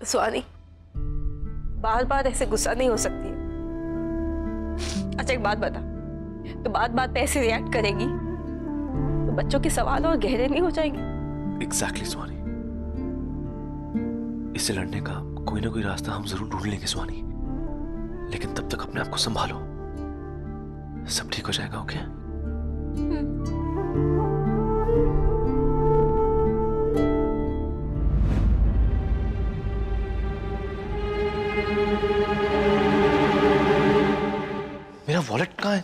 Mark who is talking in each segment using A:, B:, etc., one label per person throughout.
A: स्वानी, बार बार ऐसे गुस्सा नहीं हो सकती है। अच्छा एक बात बता, तो बात बात पे ऐसे रिएक्ट करेगी तो बच्चों के सवाल और गहरे नहीं हो जाएंगे?
B: एग्जैक्टली स्वानी, इससे लड़ने का कोई ना कोई रास्ता हम जरूर ढूंढ लेंगे स्वानी, लेकिन तब तक अपने आप को संभालो, सब ठीक हो जाएगा। ओके? मेरा वॉलेट कहाँ है?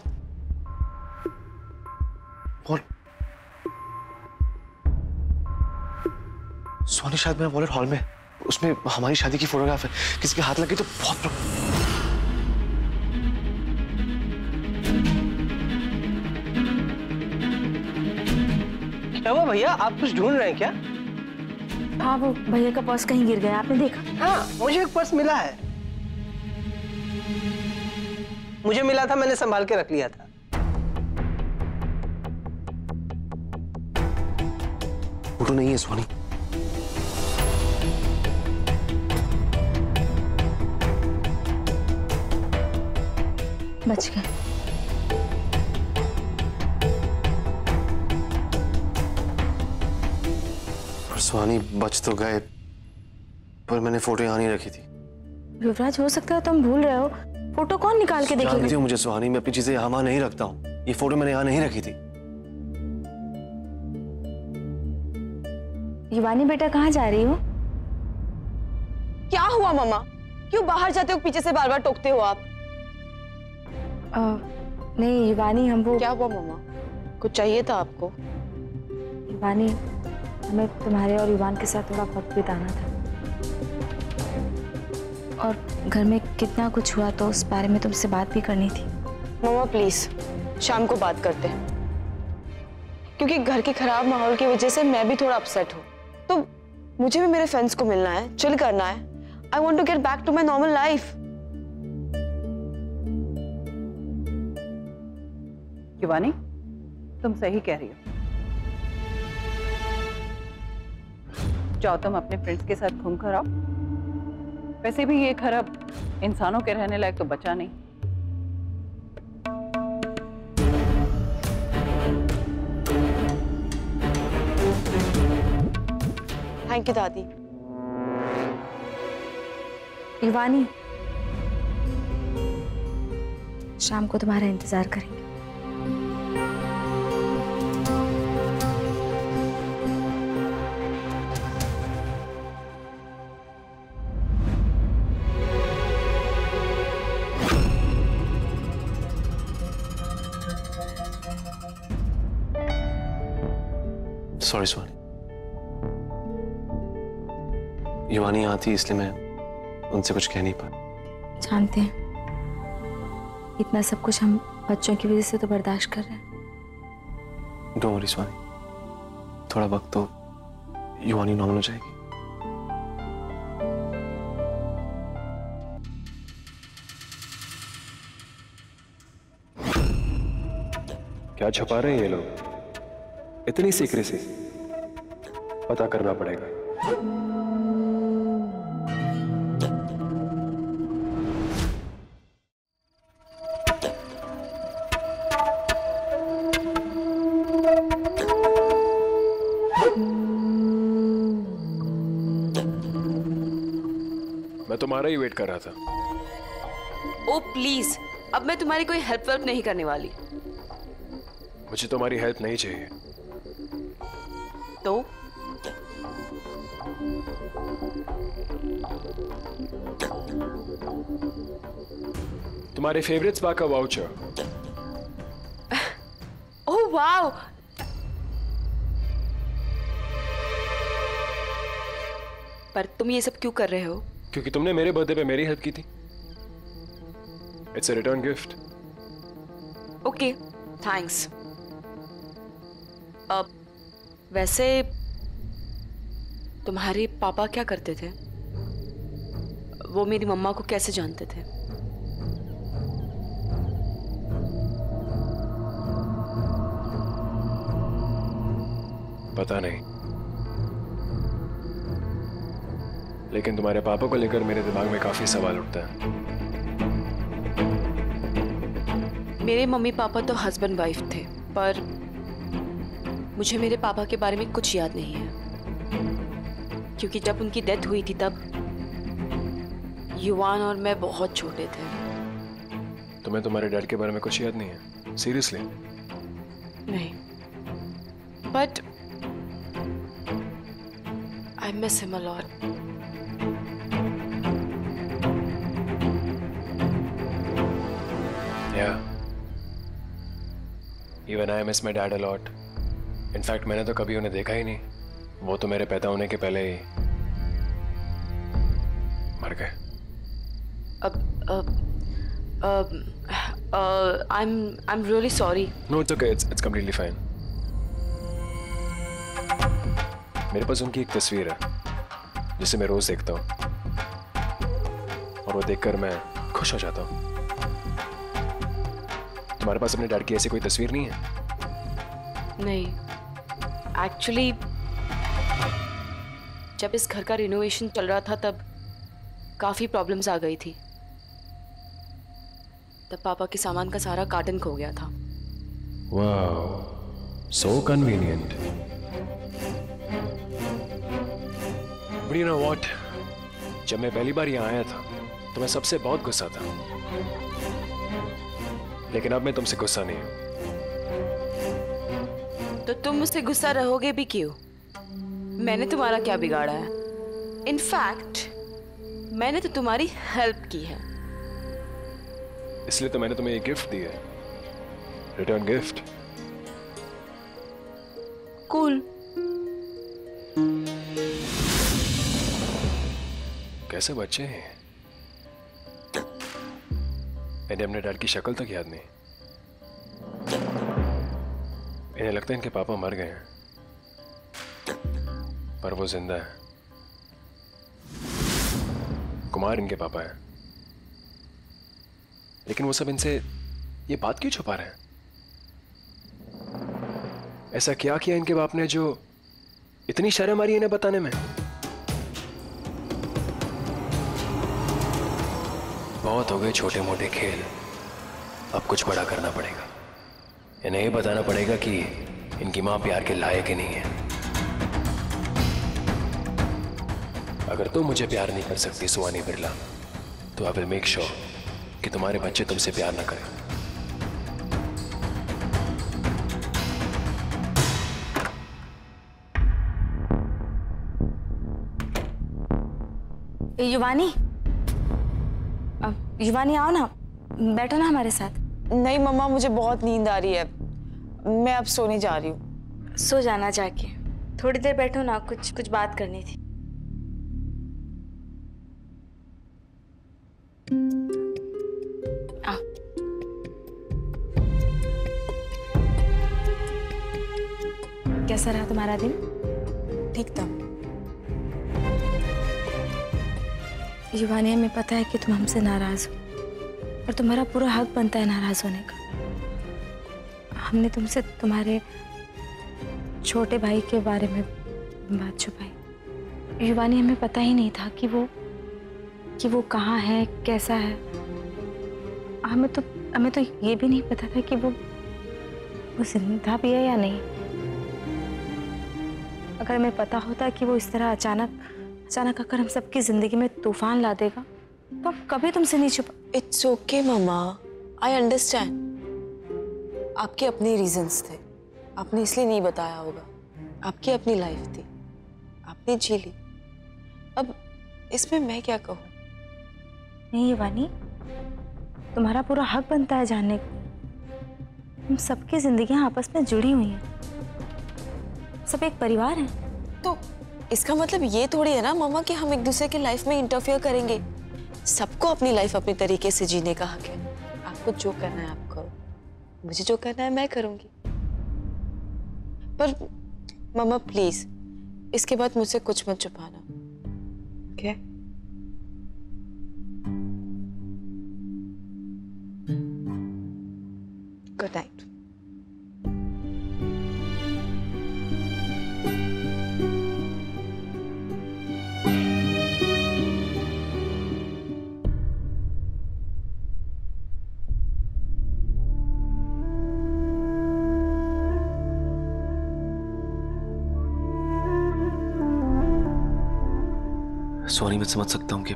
B: सोनी, शायद मेरा वॉलेट हॉल में, उसमें हमारी शादी की फोटोग्राफ है, किसी के हाथ लगी तो बहुत
C: क्या हुआ भैया, आप कुछ ढूंढ रहे हैं क्या?
D: हाँ, वो भैया का पर्स कहीं गिर गया, आपने देखा?
C: हाँ, मुझे एक पर्स मिला है। मुझे मिला था, मैंने संभाल के रख लिया था।
B: फोटो नहीं है स्वानी।
D: बच गए।
B: स्वानी बच तो गए, पर मैंने फोटो यहाँ नहीं रखी थी।
D: युवराज, हो सकता है तुम भूल रहे हो, फोटो कौन निकाल के देखेगा?
B: जानती हो मुझे स्वानी, मैं अपनी चीजें यहाँ नहीं रखता हूँ, ये फोटो मैंने यहाँ नहीं रखी थी।
D: युवानी बेटा, कहाँ जा रही हो?
A: क्या हुआ मामा, क्यों बाहर जाते हो पीछे से बार बार टोकते हो आप?
D: नहीं युवानी, हम वो।
A: क्या हुआ मामा, कुछ चाहिए था आपको?
D: युवानी, हमें तुम्हारे और युवान के साथ थोड़ा वक्त बिताना था, और घर में कितना कुछ हुआ तो उस बारे में तुमसे बात भी करनी थी।
A: मामा प्लीज शाम को बात करते हैं, क्योंकि घर के खराब माहौल की वजह से मैं भी थोड़ा अपसेट हूँ, तो मुझे भी मेरे फ्रेंड्स को मिलना है, चिल करना है। I want to get back to my normal life.
E: Yuvani, तुम सही कह रही हो, जाओ तुम अपने फ्रेंड्स के साथ घूम कर आओ। वैसे भी ये घर अब इंसानों के रहने लायक तो बचा नहीं।
A: थैंक यू दादी।
D: युवानी, शाम को तुम्हारा इंतजार करेंगे।
B: सॉरी स्वानी, युवानी यहाँ थी इसलिए मैं उनसे कुछ कह नहीं पाया।
D: जानते हैं, इतना सब कुछ हम बच्चों की वजह से तो बर्दाश्त कर रहे हैं।
B: डोंट वरी स्वानी, थोड़ा वक्त तो युवानी नॉर्मल हो जाएगी।
F: क्या छुपा रहे हैं ये लोग? इतनी सीक्रेसी, पता करना पड़ेगा। मैं तुम्हारा ही वेट कर रहा था।
A: ओ प्लीज, अब मैं तुम्हारी कोई हेल्प वेल्प नहीं करने वाली।
F: मुझे तुम्हारी हेल्प नहीं चाहिए।
A: तो
F: तुम्हारे फेवरेट स्पा का वाउचर।
A: ओह वाओ, पर तुम ये सब क्यों कर रहे हो?
F: क्योंकि तुमने मेरे बर्थडे पे मेरी हेल्प की थी। It's a return gift.
A: Okay thanks. अब वैसे तुम्हारे पापा क्या करते थे? वो मेरी मम्मा को कैसे जानते थे?
F: पता नहीं। लेकिन तुम्हारे पापा को लेकर मेरे दिमाग में काफी सवाल उठता है।
A: मेरे मम्मी पापा तो हस्बैंड वाइफ थे, पर मुझे मेरे पापा के बारे में कुछ याद नहीं है, क्योंकि जब उनकी डेथ हुई थी तब युवान और मैं बहुत छोटे थे।
F: तुम्हें तुम्हारे डैड के बारे में कुछ याद नहीं है? सीरियसली?
A: नहीं, but I miss him a lot.
F: Yeah. Even I miss my dad a lot. In fact, मैंने तो कभी उन्हें देखा ही नहीं। वो तो मेरे पैदा होने के पहले ही मर गए।
A: I'm really sorry.
F: No, it's okay. It's completely fine. मेरे पास उनकी एक तस्वीर है जिसे मैं रोज देखता हूँ और वो देखकर मैं खुश हो जाता हूँ। तुम्हारे पास अपने डैड की ऐसी कोई तस्वीर नहीं है?
A: नहीं, एक्चुअली जब इस घर का रिनोवेशन चल रहा था तब काफी प्रॉब्लम्स आ गई थी। तब पापा के सामान का सारा कार्टन खो गया था।
F: Wow, so convenient. But you know what? जब मैं पहली बार यहाँ आया था तो मैं सबसे बहुत गुस्सा था, लेकिन अब मैं तुमसे गुस्सा नहीं हूं।
A: तो तुम मुझसे गुस्सा रहोगे भी क्यों? मैंने तुम्हारा क्या बिगाड़ा है? इनफैक्ट मैंने तो तुम्हारी हेल्प की है।
F: इसलिए तो मैंने तुम्हें एक गिफ्ट दी है, रिटर्न गिफ्ट।
A: कूल।
F: कैसे बच्चे हैं? मैंने अपने डैड की शक्ल तक याद नहीं। इन्हें लगता है इनके पापा मर गए हैं, पर वो जिंदा है। कुमार इनके पापा हैं, लेकिन वो सब इनसे ये बात क्यों छुपा रहे हैं? ऐसा क्या किया इनके बाप ने जो इतनी शर्म आ रही है इन्हें बताने में? बहुत हो गए छोटे मोटे खेल, अब कुछ बड़ा करना पड़ेगा। इन्हें ये बताना पड़ेगा कि इनकी मां प्यार के लायक ही नहीं है। अगर तुम मुझे प्यार नहीं कर सकती सुवानी बिरला, तो आई विल मेक श्योर कि तुम्हारे बच्चे तुमसे प्यार ना करें।
D: युवानी, युवानी आओ ना, बैठो ना हमारे साथ।
A: नहीं मम्मा, मुझे बहुत नींद आ रही है, मैं अब सोने जा रही हूँ।
D: सो जाना जाके, थोड़ी देर बैठो ना, कुछ बात करनी थी। आओ। कैसा रहा तुम्हारा दिन?
A: ठीक था।
D: युवानी, हमें पता है कि तुम हमसे नाराज हो और तुम्हारा पूरा हक बनता है नाराज होने का। हमने तुमसे तुम्हारे छोटे भाई के बारे में बात छुपाई। युवानी, हमें पता ही नहीं था कि वो कहाँ है, कैसा है। हमें तो ये भी नहीं पता था कि वो जिंदा भी है या नहीं। अगर हमें पता होता कि वो इस तरह अचानक आकर हम सबकी जिंदगी में तूफान ला देगा तो हम कभी तुमसे नहीं छुपा।
A: It's okay mamma, I understand. आपके अपने रीजंस थे, आपने इसलिए नहीं बताया होगा। आपकी अपनी लाइफ थी, आपने जी ली। अब इसमें मैं क्या कहूँ?
D: नहीं युवानी, तुम्हारा पूरा हक बनता है जानने का। हम सबकी जिंदगियां आपस में जुड़ी हुई हैं, सब एक परिवार हैं।
A: तो इसका मतलब ये थोड़ी है ना मम्मा कि हम एक दूसरे की लाइफ में इंटरफियर करेंगे। सबको अपनी लाइफ अपने तरीके से जीने का हक है। आपको जो करना है आप करो, मुझे जो करना है मैं करूंगी। पर मम्मा प्लीज, इसके बाद मुझसे कुछ मत छुपाना, ओके? Good night.
B: स्वानी, मैं समझ सकता हूं कि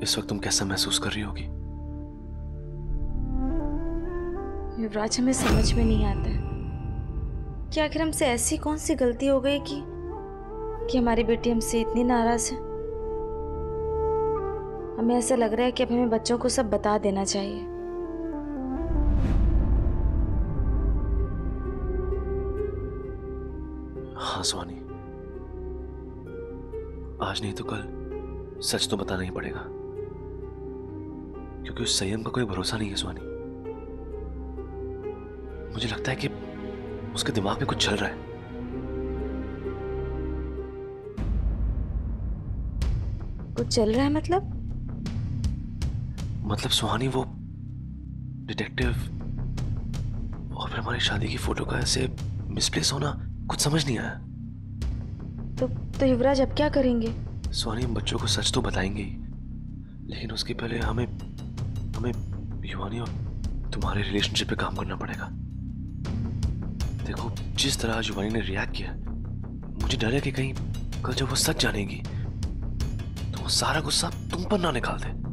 B: इस वक्त तुम कैसा महसूस कर रही होगी।
D: युवराज, हमें समझ में नहीं आता है कि आखिर हमसे ऐसी कौन सी गलती हो गई कि हमारी बेटी हमसे इतनी नाराज है। हमें ऐसा लग रहा है कि अब हमें बच्चों को सब बता देना चाहिए।
B: हाँ स्वानी, आज नहीं तो कल सच तो बताना ही पड़ेगा, क्योंकि उस संयम का कोई भरोसा नहीं है स्वानी। मुझे लगता है कि उसके दिमाग में कुछ चल रहा है।
D: कुछ चल रहा है मतलब
B: सुहानी, वो डिटेक्टिव और फिर हमारी शादी की फोटो का ऐसे मिसप्लेस होना कुछ समझ नहीं आया।
D: तो युवराज अब क्या करेंगे?
B: स्वानी, हम बच्चों को सच तो बताएंगे ही, लेकिन उसके पहले हमें युवानी और तुम्हारे रिलेशनशिप पे काम करना पड़ेगा। देखो, जिस तरह युवानी ने रिएक्ट किया, मुझे डर है कि कहीं कल जब वो सच जानेगी तो वो सारा गुस्सा तुम पर ना निकाल दे।